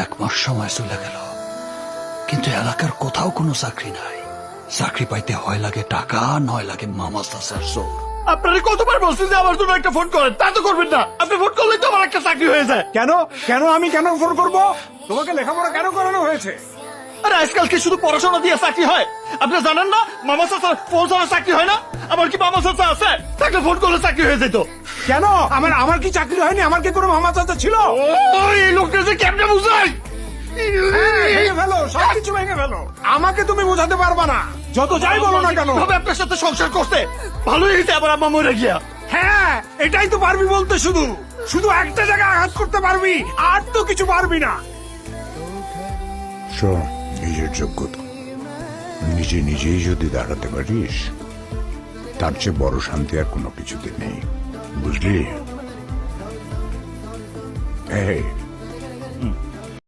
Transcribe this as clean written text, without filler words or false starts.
1 মাস সময় চলে গেল, কিন্তু এলাকার কোথাও কোনো চাকরি নাই। চাকরি পাইতে হয় লাগে টাকা, নয় লাগে মামা চাচার জোর। আপনারা কতবার বলছেন যে আমার জন্য একটা ফোন করেন, তা তো করবেন না। আপনি ফোন করলেই তো আমার একটা চাকরি হয়ে যায়। কেন কেন আমি কেন ফোন করব? তোমাকে লেখাপড়া কেন করানো হয়েছে? আরে আজকাল কি শুধু পড়াশোনা দিয়ে চাকরি হয়? আপনি জানেন না মামা চাচার ফোন ছাড়া চাকরি হয় না? আমার কি মামা চাচা আছে? তাকে ফোন করলে চাকরি হয়ে যেত। কেন আমার কি চাকরি হয়নি? আমার কি কোনো মামা চাচা ছিল? এই লোকটা যে কেমনে বুঝাই। ভেঙে ফেলো, সবকিছু ভেঙে ফেলো। আমাকে তুমি বোঝাতে পারবা না, যত যাই বলো না কেন। তবে আপনার সাথে সংসার করতে ভালোই হয়েছে, আবার আম্মা মরে গিয়া। হ্যাঁ, এটাই তো পারবি বলতে, শুধু শুধু একটা জায়গায় আঘাত করতে পারবি, আর তো কিছু পারবি না। শোন, নিজের যোগ্যতা নিজে নিজেই যদি দাঁড়াতে পারিস, তার চেয়ে বড় শান্তি আর কোনো কিছুতে নেই, বুঝলি? এই